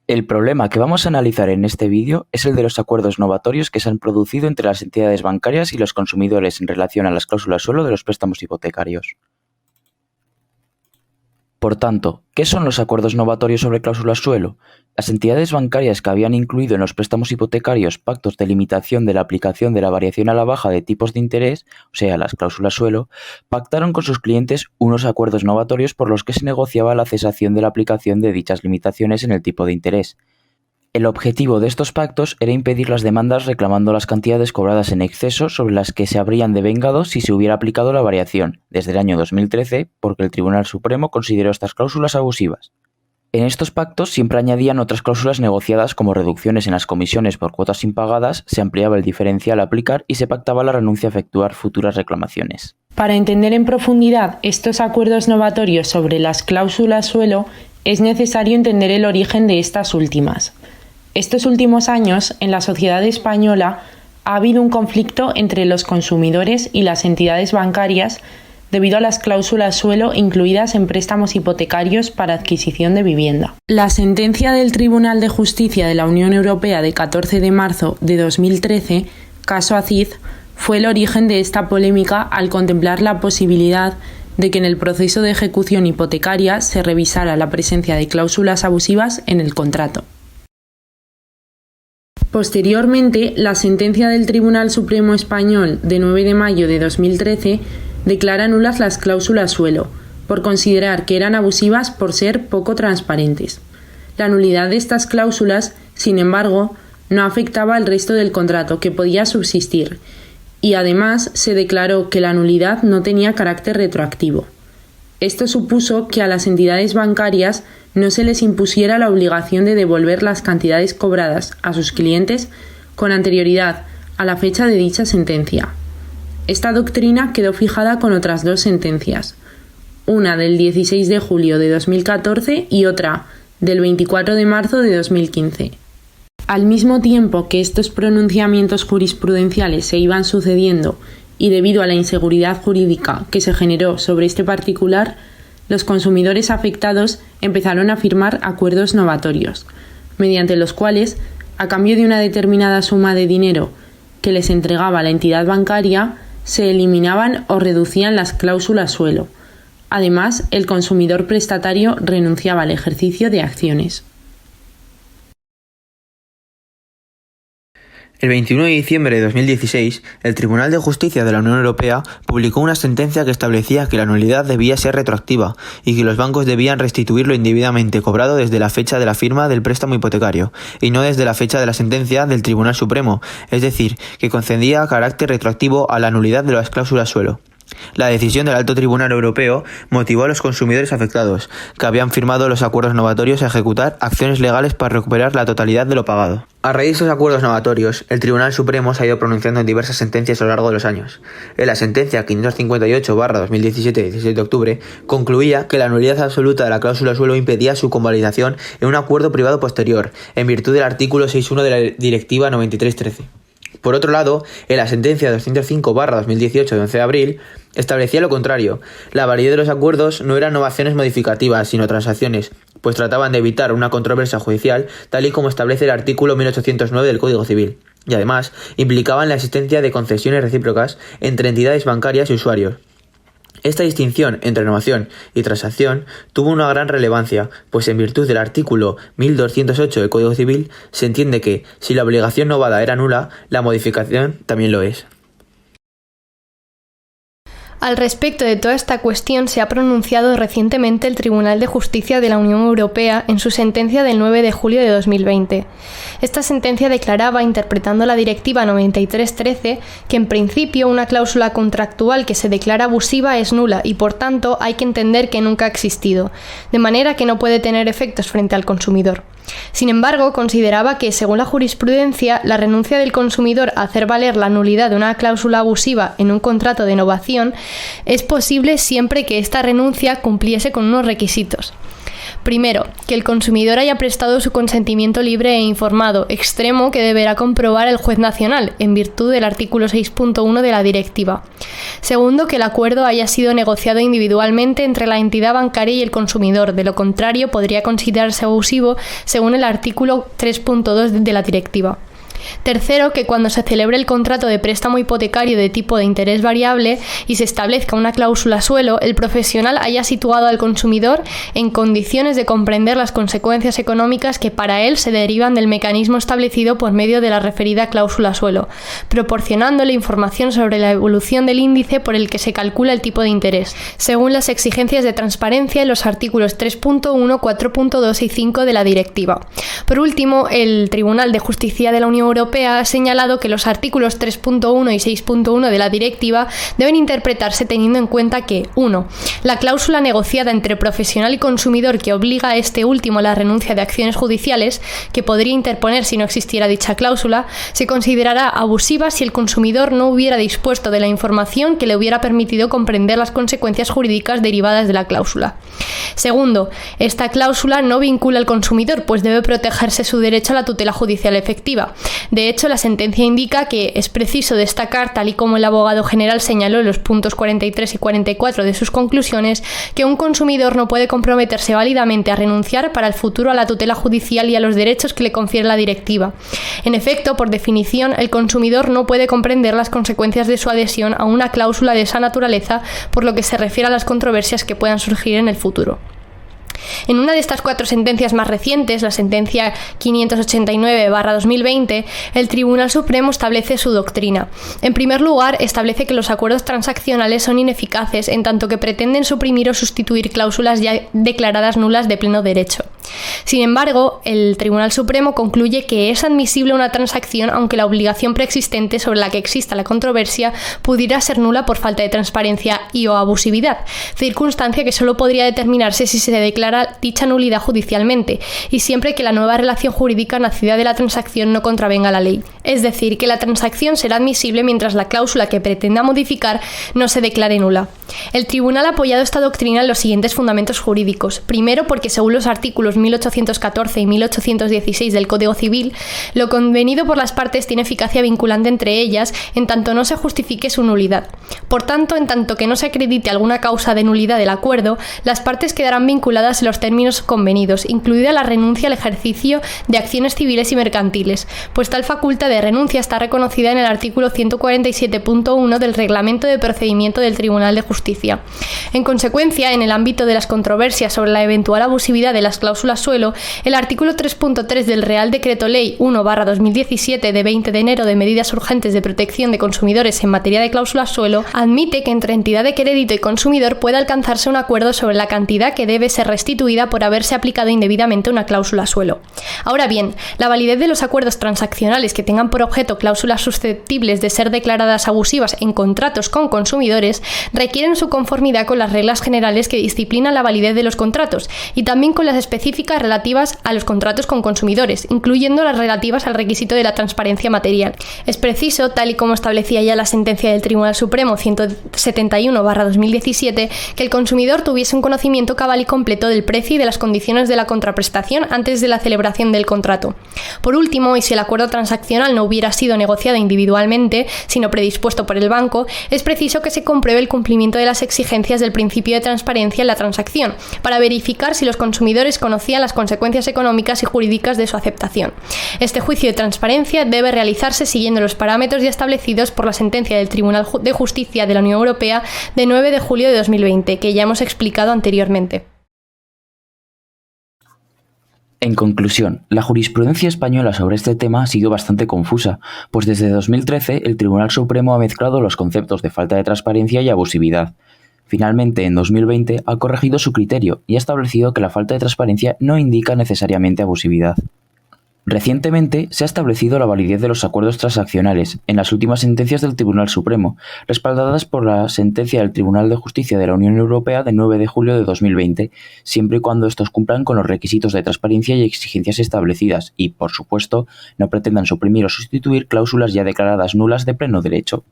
El problema que vamos a analizar en este vídeo es el de los acuerdos novatorios que se han producido entre las entidades bancarias y los consumidores en relación a las cláusulas suelo de los préstamos hipotecarios. Por tanto, ¿qué son los acuerdos novatorios sobre cláusulas suelo? Las entidades bancarias que habían incluido en los préstamos hipotecarios pactos de limitación de la aplicación de la variación a la baja de tipos de interés, o sea, las cláusulas suelo, pactaron con sus clientes unos acuerdos novatorios por los que se negociaba la cesación de la aplicación de dichas limitaciones en el tipo de interés. El objetivo de estos pactos era impedir las demandas reclamando las cantidades cobradas en exceso sobre las que se habrían devengado si se hubiera aplicado la variación, desde el año 2013, porque el Tribunal Supremo consideró estas cláusulas abusivas. En estos pactos siempre añadían otras cláusulas negociadas como reducciones en las comisiones por cuotas impagadas, se ampliaba el diferencial a aplicar y se pactaba la renuncia a efectuar futuras reclamaciones. Para entender en profundidad estos acuerdos novatorios sobre las cláusulas suelo, es necesario entender el origen de estas últimas. Estos últimos años, en la sociedad española, ha habido un conflicto entre los consumidores y las entidades bancarias debido a las cláusulas suelo incluidas en préstamos hipotecarios para adquisición de vivienda. La sentencia del Tribunal de Justicia de la Unión Europea de 14 de marzo de 2013, caso ACID, fue el origen de esta polémica al contemplar la posibilidad de que en el proceso de ejecución hipotecaria se revisara la presencia de cláusulas abusivas en el contrato. Posteriormente, la sentencia del Tribunal Supremo Español de 9 de mayo de 2013 declara nulas las cláusulas suelo, por considerar que eran abusivas por ser poco transparentes. La nulidad de estas cláusulas, sin embargo, no afectaba al resto del contrato, que podía subsistir, y además se declaró que la nulidad no tenía carácter retroactivo. Esto supuso que a las entidades bancarias no se les impusiera la obligación de devolver las cantidades cobradas a sus clientes con anterioridad a la fecha de dicha sentencia. Esta doctrina quedó fijada con otras dos sentencias, una del 16 de julio de 2014 y otra del 24 de marzo de 2015. Al mismo tiempo que estos pronunciamientos jurisprudenciales se iban sucediendo y debido a la inseguridad jurídica que se generó sobre este particular, los consumidores afectados empezaron a firmar acuerdos novatorios, mediante los cuales, a cambio de una determinada suma de dinero que les entregaba la entidad bancaria, se eliminaban o reducían las cláusulas suelo. Además, el consumidor prestatario renunciaba al ejercicio de acciones. El 21 de diciembre de 2016, el Tribunal de Justicia de la Unión Europea publicó una sentencia que establecía que la nulidad debía ser retroactiva y que los bancos debían restituir lo indebidamente cobrado desde la fecha de la firma del préstamo hipotecario y no desde la fecha de la sentencia del Tribunal Supremo, es decir, que concedía carácter retroactivo a la nulidad de las cláusulas suelo. La decisión del Alto Tribunal Europeo motivó a los consumidores afectados, que habían firmado los acuerdos novatorios a ejecutar acciones legales para recuperar la totalidad de lo pagado. A raíz de estos acuerdos novatorios, el Tribunal Supremo se ha ido pronunciando en diversas sentencias a lo largo de los años. En la sentencia 558/2017 de 17 de octubre, concluía que la nulidad absoluta de la cláusula suelo impedía su convalidación en un acuerdo privado posterior, en virtud del artículo 6.1 de la Directiva 93/13. Por otro lado, en la sentencia 205/2018 de 11 de abril, establecía lo contrario. La validez de los acuerdos no eran novaciones modificativas, sino transacciones, pues trataban de evitar una controversia judicial, tal y como establece el artículo 1809 del Código Civil, y además implicaban la existencia de concesiones recíprocas entre entidades bancarias y usuarios. Esta distinción entre novación y transacción tuvo una gran relevancia, pues en virtud del artículo 1208 del Código Civil se entiende que, si la obligación novada era nula, la modificación también lo es. Al respecto de toda esta cuestión se ha pronunciado recientemente el Tribunal de Justicia de la Unión Europea en su sentencia del 9 de julio de 2020. Esta sentencia declaraba, interpretando la Directiva 93/13, que en principio una cláusula contractual que se declara abusiva es nula y por tanto hay que entender que nunca ha existido, de manera que no puede tener efectos frente al consumidor. Sin embargo, consideraba que, según la jurisprudencia, la renuncia del consumidor a hacer valer la nulidad de una cláusula abusiva en un contrato de novación es posible siempre que esta renuncia cumpliese con unos requisitos. Primero, que el consumidor haya prestado su consentimiento libre e informado, extremo que deberá comprobar el juez nacional, en virtud del artículo 6.1 de la directiva. Segundo, que el acuerdo haya sido negociado individualmente entre la entidad bancaria y el consumidor, de lo contrario podría considerarse abusivo según el artículo 3.2 de la directiva. Tercero, que cuando se celebre el contrato de préstamo hipotecario de tipo de interés variable y se establezca una cláusula suelo, el profesional haya situado al consumidor en condiciones de comprender las consecuencias económicas que para él se derivan del mecanismo establecido por medio de la referida cláusula suelo, proporcionándole información sobre la evolución del índice por el que se calcula el tipo de interés, según las exigencias de transparencia en los artículos 3.1, 4.2 y 5 de la directiva. Por último, el Tribunal de Justicia de la Unión Europea ha señalado que los artículos 3.1 y 6.1 de la directiva deben interpretarse teniendo en cuenta que 1. La cláusula negociada entre profesional y consumidor que obliga a este último a la renuncia de acciones judiciales, que podría interponer si no existiera dicha cláusula, se considerará abusiva si el consumidor no hubiera dispuesto de la información que le hubiera permitido comprender las consecuencias jurídicas derivadas de la cláusula. Segundo, esta cláusula no vincula al consumidor, pues debe protegerse su derecho a la tutela judicial efectiva. De hecho, la sentencia indica que es preciso destacar, tal y como el abogado general señaló en los puntos 43 y 44 de sus conclusiones, que un consumidor no puede comprometerse válidamente a renunciar para el futuro a la tutela judicial y a los derechos que le confiere la directiva. En efecto, por definición, el consumidor no puede comprender las consecuencias de su adhesión a una cláusula de esa naturaleza, por lo que se refiere a las controversias que puedan surgir en el futuro. En una de estas 4 sentencias más recientes, la sentencia 589/2020, el Tribunal Supremo establece su doctrina. En primer lugar, establece que los acuerdos transaccionales son ineficaces en tanto que pretenden suprimir o sustituir cláusulas ya declaradas nulas de pleno derecho. Sin embargo, el Tribunal Supremo concluye que es admisible una transacción aunque la obligación preexistente sobre la que exista la controversia pudiera ser nula por falta de transparencia y o abusividad, circunstancia que solo podría determinarse si se declara dicha nulidad judicialmente y siempre que la nueva relación jurídica nacida de la transacción no contravenga la ley. Es decir, que la transacción será admisible mientras la cláusula que pretenda modificar no se declare nula. El Tribunal ha apoyado esta doctrina en los siguientes fundamentos jurídicos. Primero, porque según los artículos 1814 y 1816 del Código Civil, lo convenido por las partes tiene eficacia vinculante entre ellas en tanto no se justifique su nulidad. Por tanto, en tanto que no se acredite alguna causa de nulidad del acuerdo, las partes quedarán vinculadas en los términos convenidos, incluida la renuncia al ejercicio de acciones civiles y mercantiles, pues tal facultad de renuncia está reconocida en el artículo 147.1 del Reglamento de Procedimiento del Tribunal de Justicia. En consecuencia, en el ámbito de las controversias sobre la eventual abusividad de las cláusulas suelo, el artículo 3.3 del Real Decreto Ley 1/2017 de 20 de enero de medidas urgentes de protección de consumidores en materia de cláusulas suelo admite que entre entidad de crédito y consumidor pueda alcanzarse un acuerdo sobre la cantidad que debe ser restituida por haberse aplicado indebidamente una cláusula suelo. Ahora bien, la validez de los acuerdos transaccionales que tengan por objeto cláusulas susceptibles de ser declaradas abusivas en contratos con consumidores requieren su conformidad con las reglas generales que disciplinan la validez de los contratos y también con las específicas relativas a los contratos con consumidores, incluyendo las relativas al requisito de la transparencia material. Es preciso, tal y como establecía ya la sentencia del Tribunal Supremo 171/2017, que el consumidor tuviese un conocimiento cabal y completo del precio y de las condiciones de la contraprestación antes de la celebración del contrato. Por último, y si el acuerdo transaccional no hubiera sido negociado individualmente, sino predispuesto por el banco, es preciso que se compruebe el cumplimiento de las exigencias del principio de transparencia en la transacción, para verificar si los consumidores conocían las consecuencias económicas y jurídicas de su aceptación. Este juicio de transparencia debe realizarse siguiendo los parámetros ya establecidos por la sentencia del Tribunal de Justicia de la Unión Europea de 9 de julio de 2020, que ya hemos explicado anteriormente. En conclusión, la jurisprudencia española sobre este tema ha sido bastante confusa, pues desde 2013 el Tribunal Supremo ha mezclado los conceptos de falta de transparencia y abusividad. Finalmente, en 2020, ha corregido su criterio y ha establecido que la falta de transparencia no indica necesariamente abusividad. Recientemente, se ha establecido la validez de los acuerdos transaccionales en las últimas sentencias del Tribunal Supremo, respaldadas por la sentencia del Tribunal de Justicia de la Unión Europea de 9 de julio de 2020, siempre y cuando estos cumplan con los requisitos de transparencia y exigencias establecidas y, por supuesto, no pretendan suprimir o sustituir cláusulas ya declaradas nulas de pleno derecho.